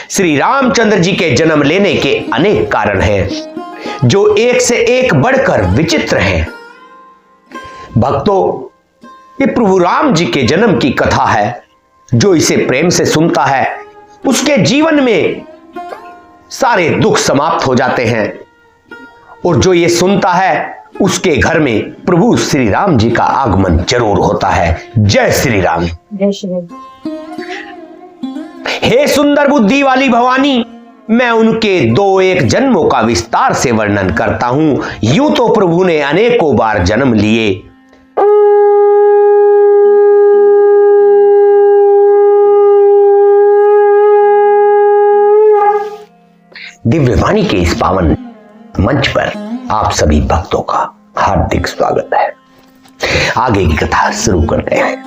श्री रामचंद्र जी के जन्म लेने के अनेक कारण हैं जो एक से एक बढ़कर विचित्र हैं। भक्तों, ये प्रभु राम जी के जन्म की कथा है। जो इसे प्रेम से सुनता है उसके जीवन में सारे दुख समाप्त हो जाते हैं, और जो ये सुनता है उसके घर में प्रभु श्री राम जी का आगमन जरूर होता है। जय श्री राम। जय श्री राम। हे सुंदर बुद्धि वाली भवानी, मैं उनके 2-1 जन्मों का विस्तार से वर्णन करता हूं। यूं तो प्रभु ने अनेकों बार जन्म लिए। दिव्यवाणी के इस पावन मंच पर आप सभी भक्तों का हार्दिक स्वागत है। आगे की कथा शुरू करते हैं।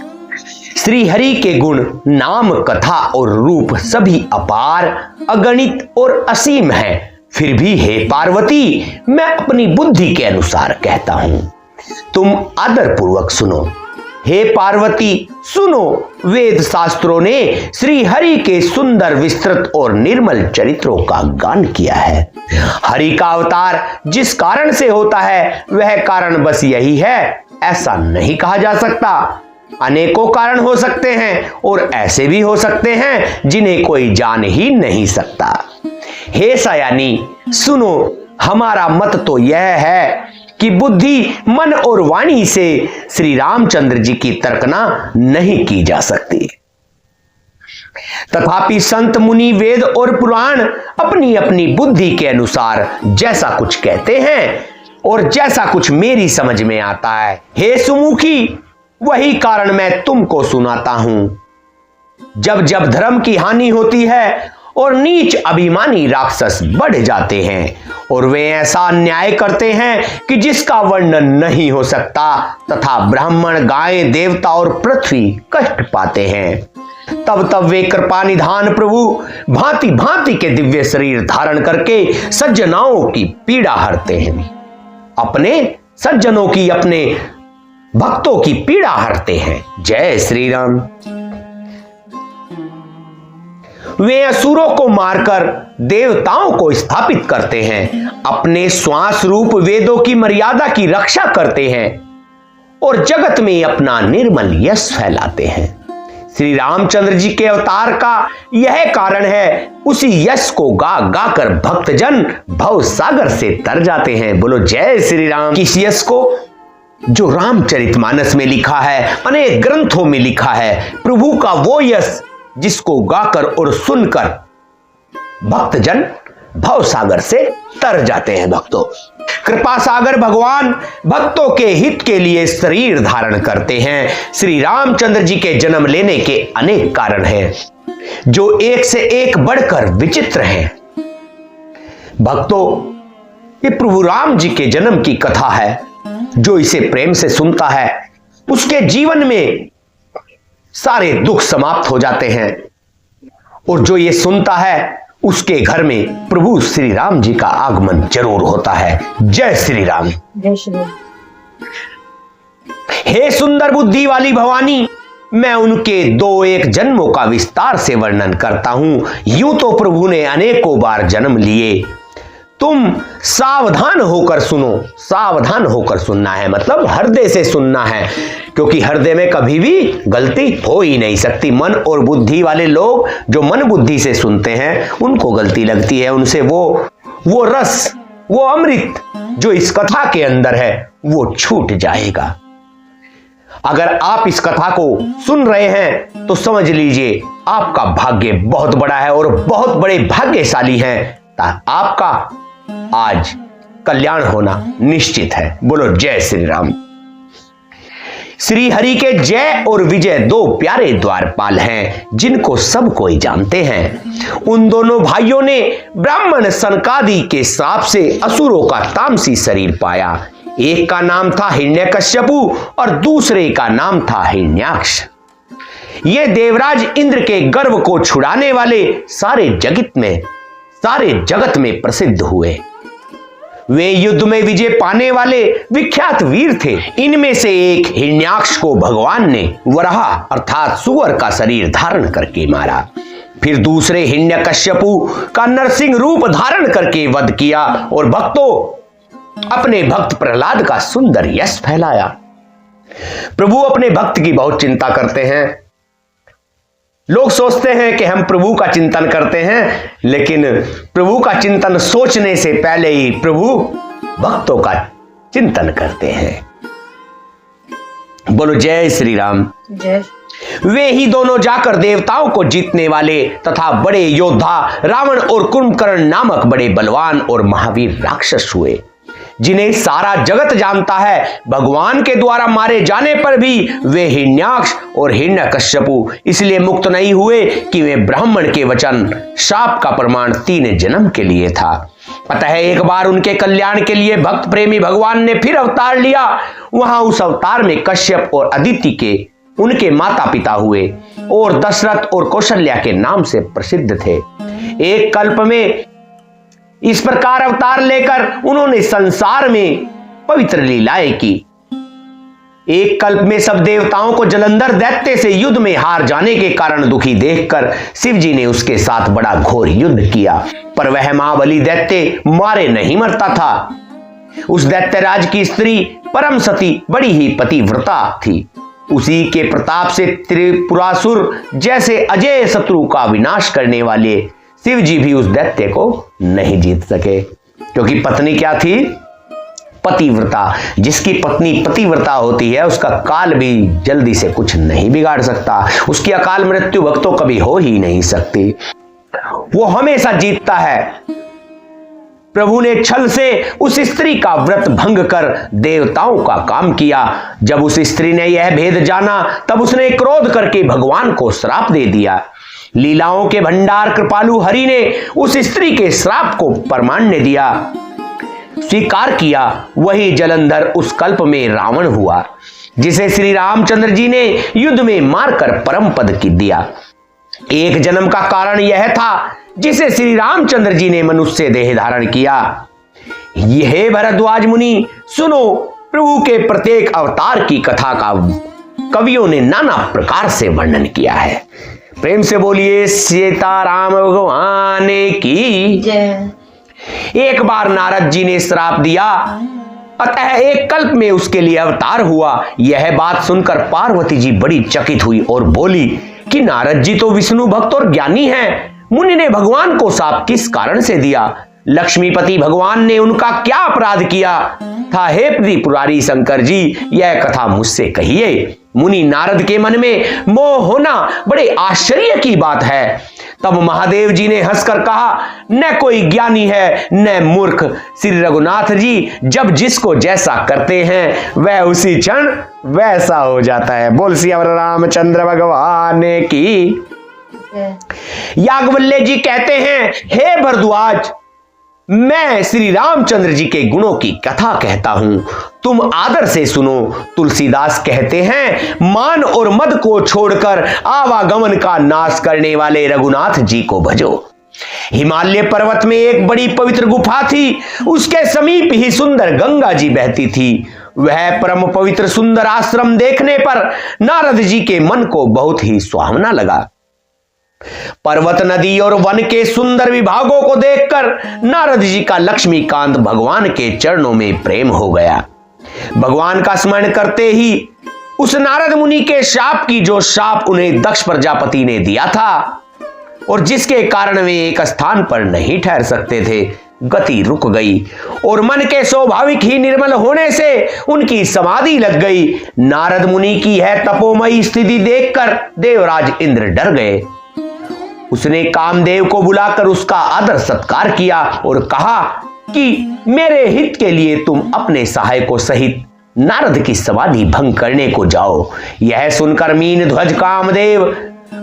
श्री हरि के गुण, नाम, कथा और रूप सभी अपार, अगणित और असीम हैं। फिर भी हे पार्वती, मैं अपनी बुद्धि के अनुसार कहता हूं, तुम आदर पूर्वक सुनो। हे पार्वती सुनो, वेद शास्त्रों ने श्री हरि के सुंदर, विस्तृत और निर्मल चरित्रों का गान किया है। हरि का अवतार जिस कारण से होता है वह कारण बस यही है, ऐसा नहीं कहा जा सकता। अनेकों कारण हो सकते हैं और ऐसे भी हो सकते हैं जिन्हें कोई जान ही नहीं सकता। हे सयानी सुनो, हमारा मत तो यह है कि बुद्धि, मन और वाणी से श्री रामचंद्र जी की तर्कना नहीं की जा सकती। तथापि संत, मुनि, वेद और पुराण अपनी अपनी बुद्धि के अनुसार जैसा कुछ कहते हैं और जैसा कुछ मेरी समझ में आता है, हे सुमुखी, वही कारण मैं तुमको सुनाता हूं। जब जब धर्म की हानि होती है और नीच अभिमानी राक्षस बढ़ जाते हैं और वे ऐसा अन्याय करते हैं कि जिसका वर्णन नहीं हो सकता, तथा ब्राह्मण, गायें, देवता और पृथ्वी कष्ट पाते हैं, तब तब वे कृपा निधान प्रभु भांति भांति के दिव्य शरीर धारण करके सज्जनों की पीड़ा हरते हैं। अपने सज्जनों की, अपने भक्तों की पीड़ा हरते हैं। जय श्री राम। वे असुरों को मारकर देवताओं को स्थापित करते हैं, अपने श्वास रूप वेदों की मर्यादा की रक्षा करते हैं और जगत में अपना निर्मल यश फैलाते हैं। श्री रामचंद्र जी के अवतार का यह कारण है। उसी यश को गा गा कर भक्तजन भव सागर से तर जाते हैं। बोलो जय श्री राम। किस यश को? जो रामचरितमानस में लिखा है, अनेक ग्रंथों में लिखा है। प्रभु का वो यश जिसको गाकर और सुनकर भक्तजन भव सागर से तर जाते हैं। भक्तों, कृपा सागर भगवान भक्तों के हित के लिए शरीर धारण करते हैं। श्री रामचंद्र जी के जन्म लेने के अनेक कारण हैं जो एक से एक बढ़कर विचित्र हैं। भक्तों, ये प्रभु राम जी के जन्म की कथा है। जो इसे प्रेम से सुनता है उसके जीवन में सारे दुख समाप्त हो जाते हैं, और जो ये सुनता है उसके घर में प्रभु श्री राम जी का आगमन जरूर होता है। जय श्री राम। जय श्री राम। हे सुंदर बुद्धि वाली भवानी, मैं उनके 2-1 जन्मों का विस्तार से वर्णन करता हूं। यूं तो प्रभु ने अनेकों बार जन्म लिए। तुम सावधान होकर सुनो। सावधान होकर सुनना है मतलब हृदय से सुनना है, क्योंकि हृदय में कभी भी गलती हो ही नहीं सकती। मन और बुद्धि वाले लोग जो मन बुद्धि से सुनते हैं उनको गलती लगती है। उनसे वो रस, वो अमृत जो इस कथा के अंदर है वो छूट जाएगा। अगर आप इस कथा को सुन रहे हैं तो समझ लीजिए आपका भाग्य बहुत बड़ा है और बहुत बड़े भाग्यशाली हैं। आपका आज कल्याण होना निश्चित है। बोलो जय श्री राम। श्री हरि के जय और विजय 2 प्यारे द्वारपाल हैं जिनको सब कोई जानते हैं। उन दोनों भाइयों ने ब्राह्मण सनकादि के श्राप से असुरों का तामसी शरीर पाया। एक का नाम था हिरण्यकश्यपु और दूसरे का नाम था हिरण्याक्ष। ये देवराज इंद्र के गर्व को छुड़ाने वाले सारे जगत में प्रसिद्ध हुए। वे युद्ध में विजय पाने वाले विख्यात वीर थे। इनमें से एक हिरण्याक्ष को भगवान ने वराह अर्थात सुअर का शरीर धारण करके मारा। फिर दूसरे हिरण्यकश्यपु का नरसिंह रूप धारण करके वध किया और भक्तों अपने भक्त प्रहलाद का सुंदर यश फैलाया। प्रभु अपने भक्त की बहुत चिंता करते हैं। लोग सोचते हैं कि हम प्रभु का चिंतन करते हैं, लेकिन प्रभु का चिंतन सोचने से पहले ही प्रभु भक्तों का चिंतन करते हैं। बोलो जय श्री राम। जय। वे ही दोनों जाकर देवताओं को जीतने वाले तथा बड़े योद्धा रावण और कुंभकर्ण नामक बड़े बलवान और महावीर राक्षस हुए, जिन्हें सारा जगत जानता है। भगवान के द्वारा मारे जाने पर भी वे हिरण्याक्ष और हिरण्यकश्यपु इसलिए मुक्त नहीं हुए कि वे ब्राह्मण के वचन शाप का प्रमाण 3 जन्म के लिए था। अतः एक बार उनके कल्याण के लिए भक्त प्रेमी भगवान ने फिर अवतार लिया। वहां उस अवतार में कश्यप और अदिति के उनके माता पिता हुए और दशरथ और कौशल्या के नाम से प्रसिद्ध थे। एक कल्प में इस प्रकार अवतार लेकर उन्होंने संसार में पवित्र लीलाएं की। एक कल्प में सब देवताओं को जलंधर दैत्य से युद्ध में हार जाने के कारण दुखी देखकर शिव जी ने उसके साथ बड़ा घोर युद्ध किया, पर वह महाबली दैत्य मारे नहीं मरता था। उस दैत्यराज की स्त्री परम सती बड़ी ही पतिव्रता थी। उसी के प्रताप से त्रिपुरासुर जैसे अजय शत्रु का विनाश करने वाले शिव जी भी उस दैत्य को नहीं जीत सके, क्योंकि पत्नी क्या थी? पतिव्रता। जिसकी पत्नी पतिव्रता होती है उसका काल भी जल्दी से कुछ नहीं बिगाड़ सकता, उसकी अकाल मृत्यु भक्तों कभी हो ही नहीं सकती, वो हमेशा जीतता है। प्रभु ने छल से उस स्त्री का व्रत भंग कर देवताओं का काम किया। जब उस स्त्री ने यह भेद जाना तब उसने क्रोध करके भगवान को श्राप दे दिया। लीलाओं के भंडार कृपालु हरि ने उस स्त्री के श्राप को प्रमाण्य दिया, स्वीकार किया। वही जलंधर उस कल्प में रावण हुआ, जिसे श्री रामचंद्र जी ने युद्ध में मारकर परम पद की दिया। एक जन्म का कारण यह था जिसे श्री रामचंद्र जी ने मनुष्य देह धारण किया। यह भरद्वाज मुनि सुनो, प्रभु के प्रत्येक अवतार की कथा का कवियों ने नाना प्रकार से वर्णन किया है। प्रेम से बोलिए सीताराम भगवान की जय। एक बार नारद जी ने श्राप दिया, अतः एक कल्प में उसके लिए अवतार हुआ। यह बात सुनकर पार्वती जी बड़ी चकित हुई और बोली कि नारद जी तो विष्णु भक्त और ज्ञानी हैं, मुनि ने भगवान को शाप किस कारण से दिया? लक्ष्मीपति भगवान ने उनका क्या अपराध किया था? हे त्रिपुरारी शंकर जी, यह कथा मुझसे कहिए। मुनि नारद के मन में मोह होना बड़े आश्चर्य की बात है। तब महादेव जी ने हंसकर कहा, न कोई ज्ञानी है न मूर्ख। श्री रघुनाथ जी जब जिसको जैसा करते हैं वह उसी क्षण वैसा हो जाता है। बोल सिया रामचंद्र भगवान की। याज्ञवल्क्य जी कहते हैं, हे भरद्वाज, मैं श्री रामचंद्र जी के गुणों की कथा कहता हूं, तुम आदर से सुनो। तुलसीदास कहते हैं, मान और मद को छोड़कर आवागमन का नाश करने वाले रघुनाथ जी को भजो। हिमालय पर्वत में एक बड़ी पवित्र गुफा थी, उसके समीप ही सुंदर गंगा जी बहती थी। वह परम पवित्र सुंदर आश्रम देखने पर नारद जी के मन को बहुत ही सुहावना लगा। पर्वत, नदी और वन के सुंदर विभागों को देखकर नारद जी का लक्ष्मीकांत भगवान के चरणों में प्रेम हो गया। भगवान का स्मरण करते ही उस नारद मुनि के शाप की जो शाप उन्हें दक्ष प्रजापति ने दिया था और जिसके कारण वे एक स्थान पर नहीं ठहर सकते थे, गति रुक गई और मन के स्वाभाविक ही निर्मल होने से उनकी समाधि लग गई। नारद मुनि की यह तपोमयी स्थिति देखकर देवराज इंद्र डर गए। उसने कामदेव को बुलाकर उसका आदर सत्कार किया और कहा कि मेरे हित के लिए तुम अपने सहायकों सहित नारद की समाधि भंग करने को जाओ। यह सुनकर मीन ध्वज कामदेव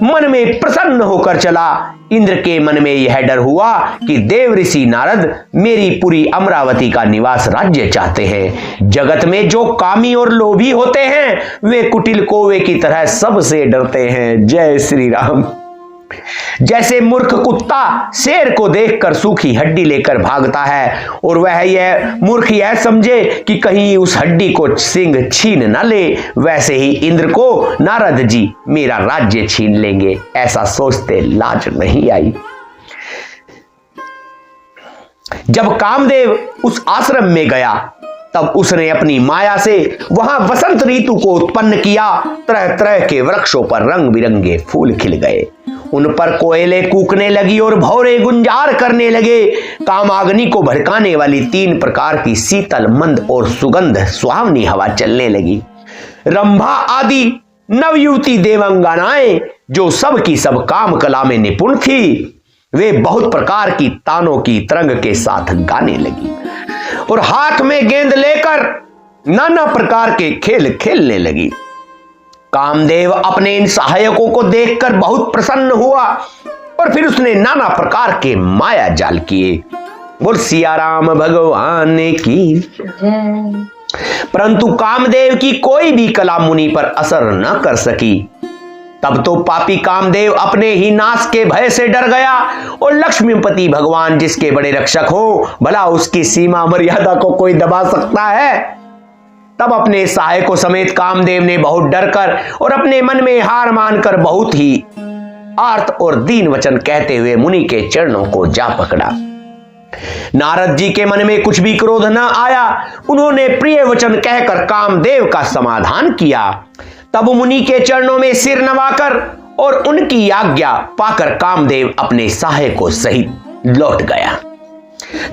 मन में प्रसन्न होकर चला। इंद्र के मन में यह डर हुआ कि देव ऋषि नारद मेरी पूरी अमरावती का निवास राज्य चाहते हैं। जगत में जो कामी और लोभी होते हैं वे कुटिल कौवे की तरह सबसे डरते हैं। जय श्री राम। जैसे मूर्ख कुत्ता शेर को देखकर सूखी हड्डी लेकर भागता है और वह यह मूर्ख यह समझे कि कहीं उस हड्डी को सिंह छीन न ले, वैसे ही इंद्र को नारद जी मेरा राज्य छीन लेंगे, ऐसा सोचते लाज नहीं आई। जब कामदेव उस आश्रम में गया तब उसने अपनी माया से वहां वसंत ऋतु को उत्पन्न किया। तरह तरह के वृक्षों पर रंग बिरंगे फूल खिल गए, उन पर कोयले कूकने लगी और भौरे गुंजार करने लगे। कामाग्नि को भड़काने वाली 3 प्रकार की शीतल मंद और सुगंध सुहावनी हवा चलने लगी। रंभा आदि नवयुवती देवंगनाएं जो सब की सब काम कला में निपुण थी, वे बहुत प्रकार की तानों की तरंग के साथ गाने लगी और हाथ में गेंद लेकर नाना प्रकार के खेल खेलने लगी। कामदेव अपने इन सहायकों को देखकर बहुत प्रसन्न हुआ और फिर उसने नाना प्रकार के माया जाल किए। बोल सिया राम भगवान की। परंतु कामदेव की कोई भी कला मुनि पर असर न कर सकी। तब तो पापी कामदेव अपने ही नाश के भय से डर गया और लक्ष्मीपति भगवान जिसके बड़े रक्षक हो, भला उसकी सीमा मर्यादा को कोई दबा सकता है। तब अपने सहायकों समेत कामदेव ने बहुत डरकर और अपने मन में हार मानकर बहुत ही आर्त और दीन वचन कहते हुए मुनि के चरणों को जा पकड़ा। नारद जी के मन में कुछ भी क्रोध न आया, उन्होंने प्रिय वचन कहकर कामदेव का समाधान किया। तब मुनि के चरणों में सिर नवाकर और उनकी आज्ञा पाकर कामदेव अपने सहायकों सहित लौट गया।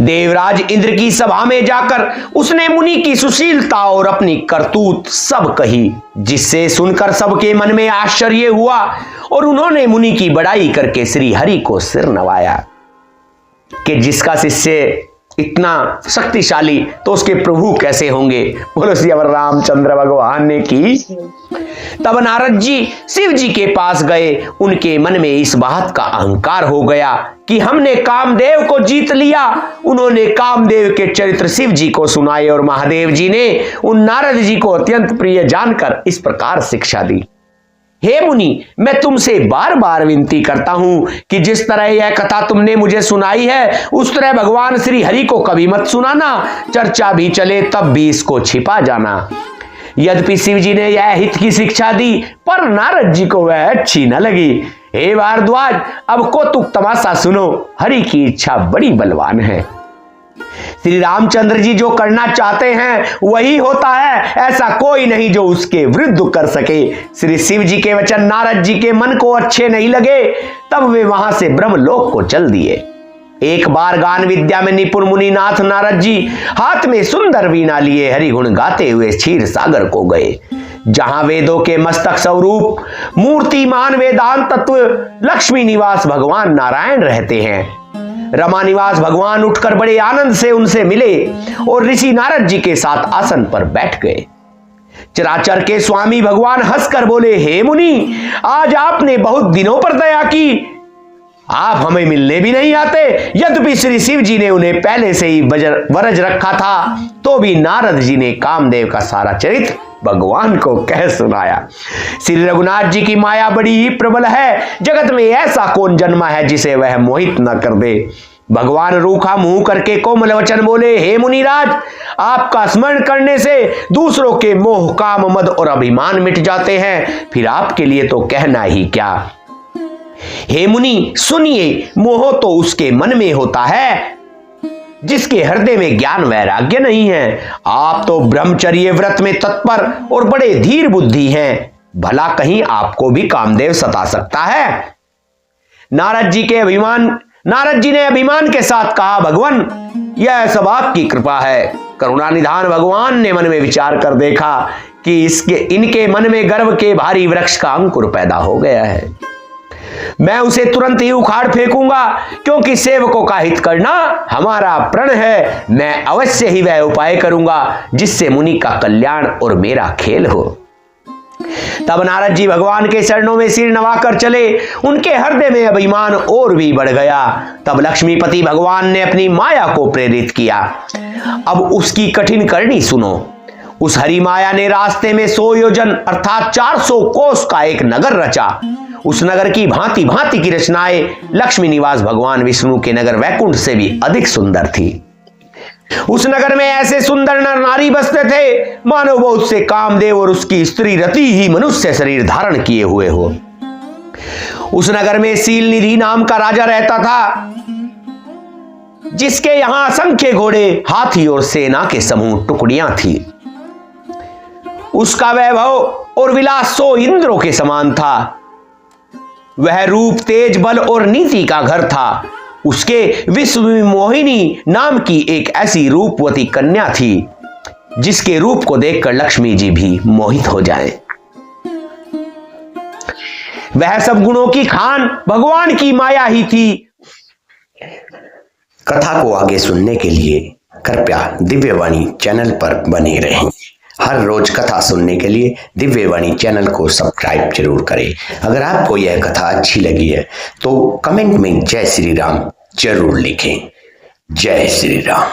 देवराज इंद्र की सभा में जाकर उसने मुनि की सुशीलता और अपनी करतूत सब कही, जिससे सुनकर सबके मन में आश्चर्य हुआ और उन्होंने मुनि की बड़ाई करके श्री हरि को सिर नवाया कि जिसका शिष्य इतना शक्तिशाली तो उसके प्रभु कैसे होंगे। बोलो श्री रामचंद्र भगवान ने की। तब नारद जी शिव जी के पास गए। उनके मन में इस बात का अहंकार हो गया कि हमने कामदेव को जीत लिया। उन्होंने कामदेव के चरित्र शिव जी को सुनाए और महादेव जी ने उन नारद जी को अत्यंत प्रिय जानकर इस प्रकार शिक्षा दी। हे मुनि, मैं तुमसे बार बार विनती करता हूं कि जिस तरह यह कथा तुमने मुझे सुनाई है उस तरह भगवान श्री हरि को कभी मत सुनाना। चर्चा भी चले तब भी इसको छिपा जाना। यद्यपि शिव जी ने यह हित की शिक्षा दी पर नारद जी को वह अच्छी न लगी। हे भारद्वाज, अब कौतुक तमाशा सुनो। हरि की इच्छा बड़ी बलवान है। श्री रामचंद्र जी जो करना चाहते हैं वही होता है, ऐसा कोई नहीं जो उसके विरुद्ध कर सके। श्री शिव जी के वचन नारद जी के मन को अच्छे नहीं लगे। तब वे वहां से ब्रह्मलोक को चल दिए। एक बार गान विद्या में निपुण मुनिनाथ नारद जी हाथ में सुंदर वीणा लिए हरिगुण गाते हुए क्षीर सागर को गए, जहां वेदों के मस्तक स्वरूप मूर्तिमान वेदांत तत्व लक्ष्मी निवास भगवान नारायण रहते हैं। रमा निवास भगवान उठकर बड़े आनंद से उनसे मिले और ऋषि नारद जी के साथ आसन पर बैठ गए। चराचर के स्वामी भगवान हंसकर बोले, हे मुनि, आज आपने बहुत दिनों पर दया की। आप हमें मिलने भी नहीं आते। यद्यपि श्री शिव जी ने उन्हें पहले से ही वरज रखा था, तो भी नारद जी ने कामदेव का सारा चरित्र भगवान को कह सुनाया। श्री रघुनाथ जी की माया बड़ी ही प्रबल है। जगत में ऐसा कौन जन्मा है जिसे वह मोहित न कर दे। भगवान रूखा मुंह करके कोमल वचन बोले, हे मुनिराज, आपका स्मरण करने से दूसरों के मोह, काम, मद और अभिमान मिट जाते हैं। फिर आपके लिए तो कहना ही क्या। हे मुनि सुनिए, मोह तो उसके मन में होता है जिसके हृदय में ज्ञान वैराग्य नहीं है। आप तो ब्रह्मचर्य व्रत में तत्पर और बड़े धीर बुद्धि हैं, भला कहीं आपको भी कामदेव सता सकता है। नारद जी ने अभिमान के साथ कहा, भगवान, यह सब आपकी कृपा है। करुणानिधान भगवान ने मन में विचार कर देखा कि इनके मन में गर्व के भारी वृक्ष का अंकुर पैदा हो गया है। मैं उसे तुरंत ही उखाड़ फेंकूंगा, क्योंकि सेवकों का हित करना हमारा प्रण है। मैं अवश्य ही वह उपाय करूंगा जिससे मुनि का कल्याण और मेरा खेल हो। तब नारद जी भगवान के चरणों में सिर नवाकर चले। उनके हृदय में अभिमान और भी बढ़ गया। तब लक्ष्मीपति भगवान ने अपनी माया को प्रेरित किया। अब उसकी कठिन करनी सुनो। उस हरि माया ने रास्ते में 100 योजन अर्थात 400 कोस का एक नगर रचा उस नगर की भांति भांति की रचनाएं लक्ष्मी निवास भगवान विष्णु के नगर वैकुंठ से भी अधिक सुंदर थी। उस नगर में ऐसे सुंदर नर नारी बसते थे मानो वो उससे कामदेव और उसकी स्त्री रति ही मनुष्य शरीर धारण किए हुए हो। उस नगर में सील निधि नाम का राजा रहता था, जिसके यहां असंख्य घोड़े, हाथी और सेना के समूह टुकड़ियां थी। उसका वैभव और विलास 100 इंद्रों के समान था। वह रूप, तेज, बल और नीति का घर था। उसके विश्व मोहिनी नाम की एक ऐसी रूपवती कन्या थी जिसके रूप को देखकर लक्ष्मी जी भी मोहित हो जाए। वह सब गुणों की खान भगवान की माया ही थी। कथा को आगे सुनने के लिए कृपया दिव्यवाणी चैनल पर बने रहें। हर रोज कथा सुनने के लिए दिव्यवाणी चैनल को सब्सक्राइब जरूर करें। अगर आपको यह कथा अच्छी लगी है तो कमेंट में जय श्री राम जरूर लिखें। जय श्री राम।